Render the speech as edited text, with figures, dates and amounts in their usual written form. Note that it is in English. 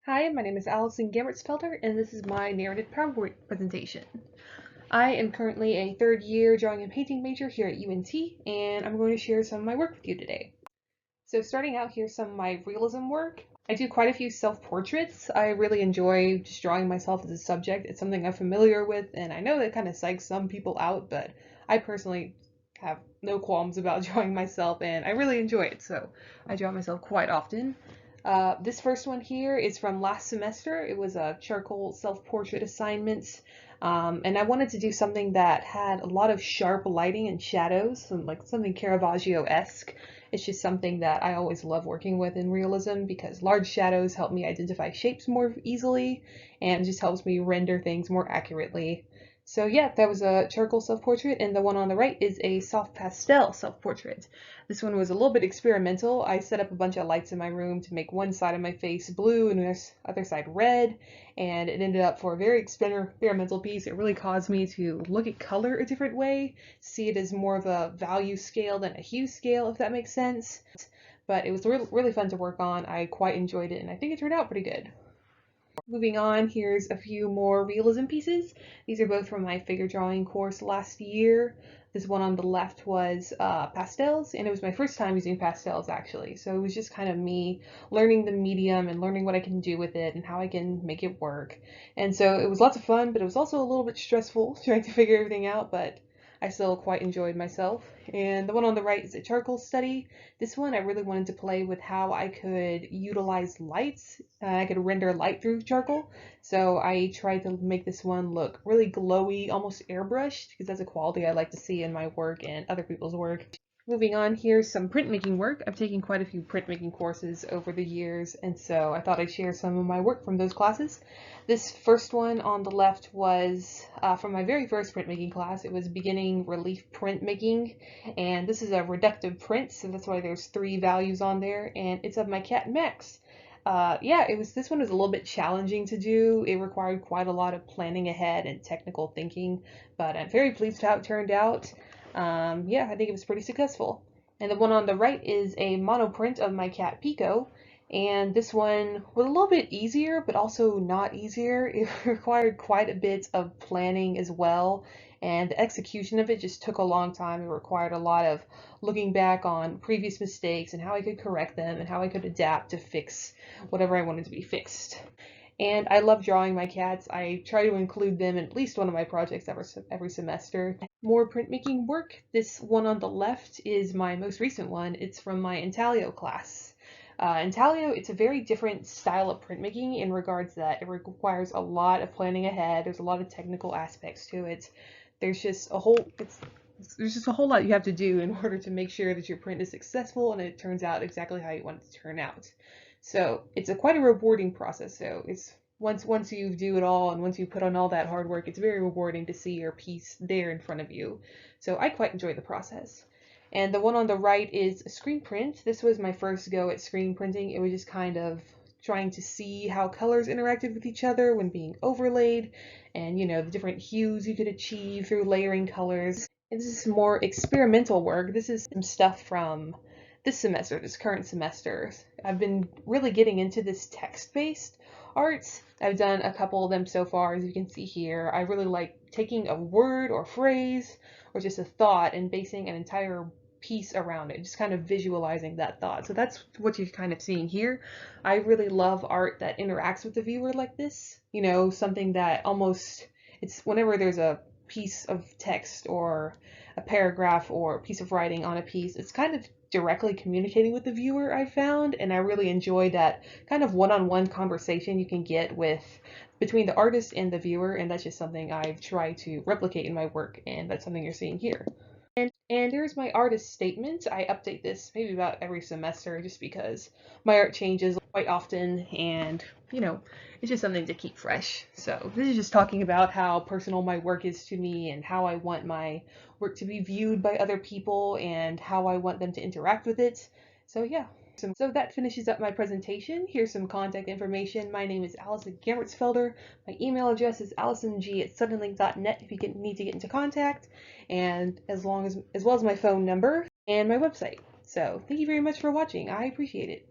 Hi, my name is Allison Gamertsfelder, and this is my narrated PowerPoint presentation. I am currently a third year drawing and painting major here at UNT, and I'm going to share some of my work with you today. So starting out, here's some of my realism work. I do quite a few self-portraits. I really enjoy just drawing myself as a subject. It's something I'm familiar with, and I know that kind of psychs some people out, but I personally have no qualms about drawing myself, and I really enjoy it, so I draw myself quite often. This first one here is from last semester. It was a charcoal self-portrait assignment, and I wanted to do something that had a lot of sharp lighting and shadows, like something Caravaggio-esque. It's just something that I always love working with in realism because large shadows help me identify shapes more easily and it just helps me render things more accurately. So yeah, that was a charcoal self-portrait, and the one on the right is a soft pastel self-portrait. This one was a little bit experimental. I set up a bunch of lights in my room to make one side of my face blue and the other side red, and it ended up for a very experimental piece. It really caused me to look at color a different way, see it as more of a value scale than a hue scale, if that makes sense. But it was really fun to work on. I quite enjoyed it, and I think it turned out pretty good. Moving on, here's a few more realism pieces. These are both from my figure drawing course last year. This one on the left was pastels, and it was my first time using pastels actually. So it was just kind of me learning the medium and learning what I can do with it and how I can make it work. And so it was lots of fun, but it was also a little bit stressful trying to figure everything out, but I still quite enjoyed myself. And the one on the right is a charcoal study. This one I really wanted to play with how I could utilize lights. I could render light through charcoal. So I tried to make this one look really glowy, almost airbrushed, because that's a quality I like to see in my work and other people's work. Moving on, here's some printmaking work. I've taken quite a few printmaking courses over the years, and so I thought I'd share some of my work from those classes. This first one on the left was from my very first printmaking class. It was beginning relief printmaking, and this is a reductive print, so that's why there's 3 values on there, and it's of my cat Max. Yeah, this one was a little bit challenging to do. It required quite a lot of planning ahead and technical thinking, but I'm very pleased with how it turned out. Yeah, I think it was pretty successful. And the one on the right is a monoprint of my cat Pico, and this one was a little bit easier, but also not easier. It required quite a bit of planning as well, and the execution of it just took a long time. It required a lot of looking back on previous mistakes and how I could correct them and how I could adapt to fix whatever I wanted to be fixed. And I love drawing my cats. I try to include them in at least one of my projects every semester. More printmaking work. This one on the left is my most recent one. It's from my Intaglio class. Intaglio, it's a very different style of printmaking in regards that it requires a lot of planning ahead. There's a lot of technical aspects to it. There's just a whole lot you have to do in order to make sure that your print is successful and it turns out exactly how you want it to turn out. So it's quite a rewarding process. So it's once you do it all and once you put on all that hard work, it's very rewarding to see your piece there in front of you. So I quite enjoy the process. And the one on the right is a screen print. This was my first go at screen printing. It was just kind of trying to see how colors interacted with each other when being overlaid and, you know, the different hues you could achieve through layering colors. And this is more experimental work. This is some stuff from this current semester. I've been really getting into this text-based art. I've done a couple of them so far, as you can see here. I really like taking a word or phrase or just a thought and basing an entire piece around it, just kind of visualizing that thought. So that's what you're kind of seeing here. I really love art that interacts with the viewer like this. You know, something that almost, it's whenever there's a piece of text or a paragraph or a piece of writing on a piece, it's kind of directly communicating with the viewer, I found, and I really enjoy that kind of one-on-one conversation you can get between the artist and the viewer, and that's just something I've tried to replicate in my work, and that's something you're seeing here. And here's my artist statement. I update this maybe about every semester just because my art changes quite often and, you know, it's just something to keep fresh. So this is just talking about how personal my work is to me and how I want my work to be viewed by other people and how I want them to interact with it. So yeah. So that finishes up my presentation. Here's some contact information. My name is Allison Gamertsfelder. My email address is allisong@suddenlink.net if you need to get into contact, and as well as my phone number and my website. So thank you very much for watching. I appreciate it.